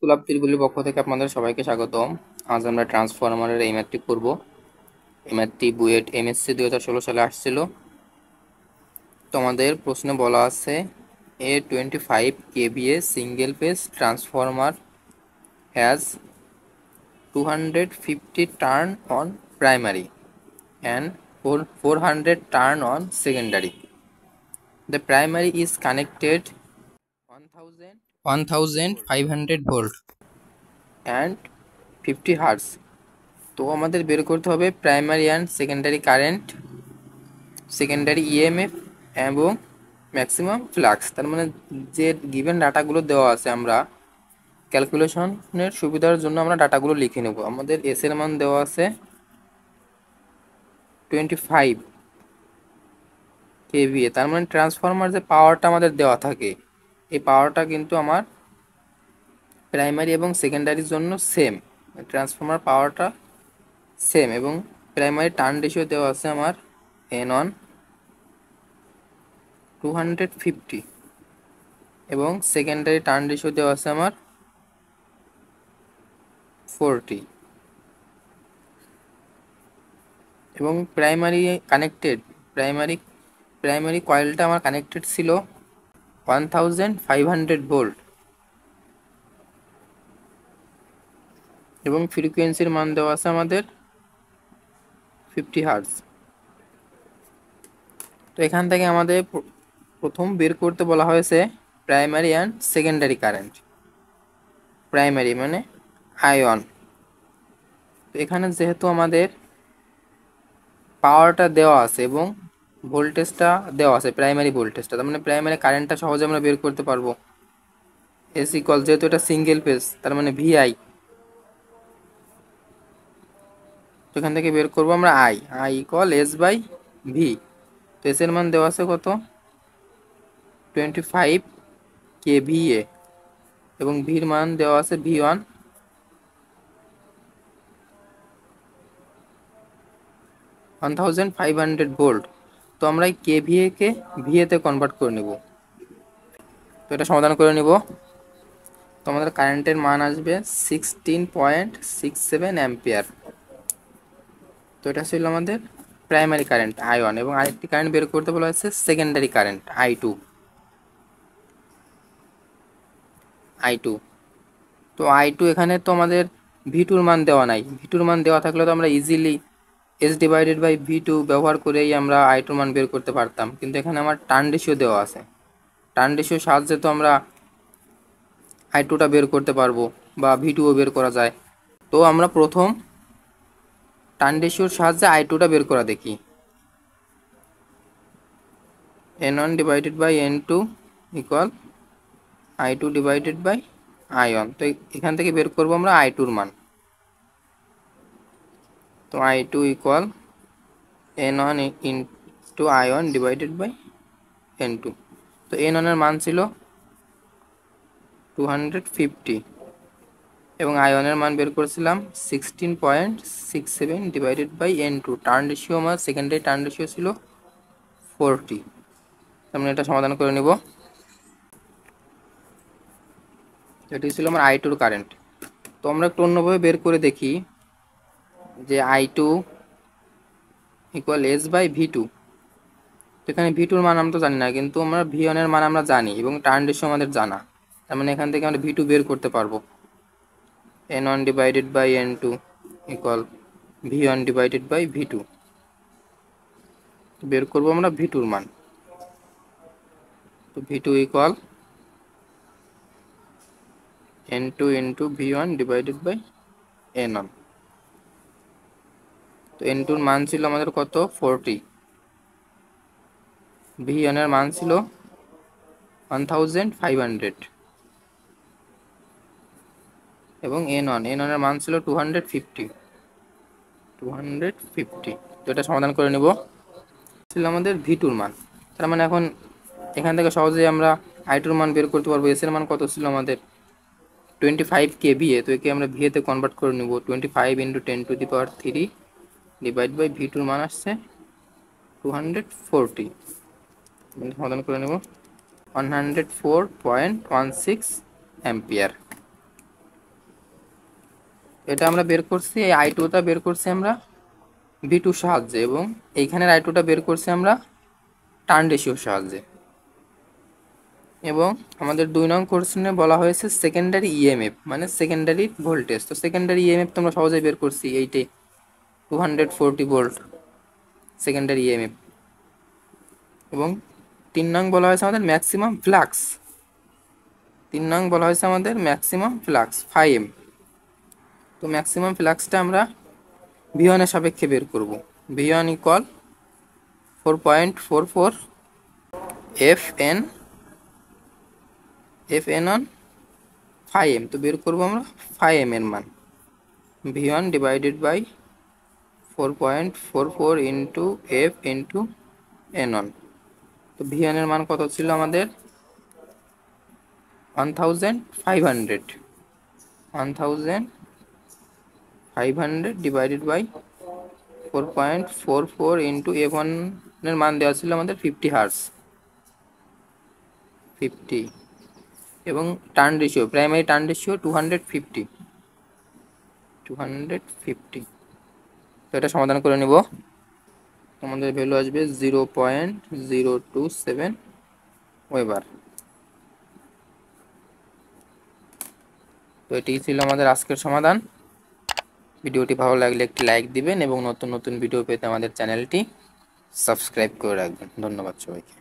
School of ত্রিপুলির পক্ষ থেকে আপনাদের সবাইকে স্বাগতম। আজ আমরা ট্রান্সফরমারের এই ম্যাথটি করব। এই ম্যাথটি বুয়েট এমএসসি 2016 সালে আসছিল। তোমাদের প্রশ্নে বলা আছে এ 25 KVA single phase transformer has 250 turn on primary and 400 turn on secondary. The primary is connected 1500 volt and 50 hertz. তো আমাদের বের করতে হবে primary and secondary current, secondary EMF এবং ম্যাক্সিমাম ফ্লাক্স। তার মানে যে গিভেন ডাটাগুলো দেওয়া আছে, আমরা ক্যালকুলেশনের সুবিধার জন্য আমরা ডাটাগুলো লিখে নেব। আমাদের এস এর মান দেওয়া আছে 25 কেভিএ। তার মানে ট্রান্সফরমার যে পাওয়ারটা আমাদের দেওয়া থাকে, এই পাওয়ারটা কিন্তু আমার প্রাইমারি এবং সেকেন্ডারির জন্য সেম। ট্রান্সফরমার পাওয়ারটা সেম এবং প্রাইমারি টার্ন রেশিও দেওয়া আছে আমার N1 250 এবং সেকেন্ডারি টার্ন রেশিও দেওয়া আছে আমার 40 এবং প্রাইমারি কয়েলটা আমার কানেক্টেড ছিল 1500 ভোল্ট এবং ফ্রিকোয়েন্সির মান দেওয়া আছে আমাদের 50 হার্টজ। তো এখান থেকে আমাদের প্রথম বের করতে বলা হয়েছে primary and secondary current. Primary মানে আয়ন। তো এখানে যেহেতু আমাদের পাওয়ারটা দেওয়া আছে এবং ভোল্টেজটা দেওয়া আছে, প্রাইমারি ভোল্টেজটা, তার মানে প্রাইমারি কারেন্টটা সহজে আমরা বের করতে পারবো। এস ইকুয়াল, যেহেতু এটা সিঙ্গেল ফেজ, তার মানে ভিআই। তো এখান থেকে বের করবো আমরা I equal S by V. তো এস এর মান দেওয়া আছে কত 25 কেভিএ এবং ভির মান দেওয়া আছে V1 1500 ভোল্ট। তো আমরা এই কেভিএ কে ভিএ তে কনভার্ট করে নেব। তো এটা সমাধান করে নিব। তো আমাদের কারেন্টের মান আসবে 16.67 অ্যাম্পিয়ার। তো এটা ছিল আমাদের প্রাইমারি কারেন্ট I1 এবং আরেকটি কারেন্ট বের করতে বলা হয়েছে সেকেন্ডারি কারেন্ট I2। তো I2 এখানে তো আমাদের V2 মান দেওয়া নাই। V2 মান দেওয়া থাকলে তো আমরা easily S divided by V2 ব্যবহার করেই আমরা I2 মান বের করতে পারতাম, কিন্তু এখানে আমার টার্ন রেশিও দেওয়া আছে। টার্ন রেশিওর সাহায্যে তো আমরা I2টা বের করতে পারবো বা V2ও বের করা যায়। তো আমরা প্রথম টার্ন রেশিওর সাহায্যে I2টা বের করা দেখি। N1 divided by N2 equal I2 divided by I1। তো এখান থেকে বের করবো আমরা I2-র মান। তো I2 equal N1 into I1 divided by N2। তো N1 এর মান ছিল 250 এবং I1 এর মান বের করেছিলাম 16.67 divided by N2। Turn ratio আমার সেকেন্ডারি টার্ন রেশিও ছিল 40। আমরা এটা সমাধান করে নিব। এটি ছিল আমার I2-র কারেন্ট। তো আমরা একটু অন্যভাবে বের করে দেখি যে I2 equal S by V2। তো এখানে V2-র মান আমরা তো জানি না, কিন্তু আমরা V1 এর মান আমরা জানি এবং টার্ন রেশিও আমাদের জানা। তার মানে এখান থেকে আমরা V2 বের করতে পারবো। N1 divided by N2 equal V1 divided by V2। বের করবো আমরা V2-র মান। তো V2 equal N2 into V1 divided by N1। তো N2-র মান ছিল আমাদের কত 40, V1 এর মান ছিল 1500 এবং N1 এর মান ছিল 250। তো এটা সমাধান করে নেব। ছিল আমাদের V2-র মান। তার মানে এখন এখান থেকে সহজেই আমরা I2-র মান বের করতে পারবো। এস এর মান কত ছিল আমাদের 25 কেভিএ। তো একে আমরা ভিএ তে কনভার্ট করে নেব। 25 ইন্টু 10⁻³ ডিভাইড বাই V2-র মান আসছে 240। সমাধান করে নেব 104.16 অ্যাম্পিয়ার। এটা আমরা বের করছি, এই I2টা বের করছি আমরা V2 সাহায্যে, এবং এইখানের I2টা বের করছি আমরা টার্ন রেশিওর সাহায্যে। এবং আমাদের 2 নং কোশ্চেনে বলা হয়েছে সেকেন্ডারি ইএমএফ মানে সেকেন্ডারি ভোল্টেজ। তো সেকেন্ডারি ইএমএফ তোমরা সহজেই বের করছি, এইটাই 240 ভোল্ট সেকেন্ডারি ইএমএফ। এবং 3 নং বলা হয়েছে আমাদের ম্যাক্সিমাম ফ্লাক্স, 3 নং বলা হয়েছে আমাদের ম্যাক্সিমাম ফ্লাক্স 5M। তো ম্যাক্সিমাম ফ্লাক্সটা আমরা V1 এর সাপেক্ষে বের করব। V1 equal 4.44 FN on 5M। তো বের করবো আমরা 5M এর মান, V1 ডিভাইডেড বাই 4.44 ইন্টু F ইন্টু N1। তো V1 এর মান কত ছিল আমাদের 1500 ডিভাইডেড বাই 4.44 ইন্টু F1 এর মান দেওয়া ছিল আমাদের 50 হার্টজ 50। এবং turn ratio, primary turn ratio 250। তো এটা সমাধান করে নিব। আমাদের ভ্যালু আসবে 0.027 ওয়েবার। তো এটি ছিল আমাদের আজকের সমাধান। ভিডিওটি ভালো লাগলে একটি লাইক দিবেন এবং নতুন নতুন ভিডিও পেতে আমাদের চ্যানেলটি সাবস্ক্রাইব করে রাখবেন। ধন্যবাদ সবাইকে।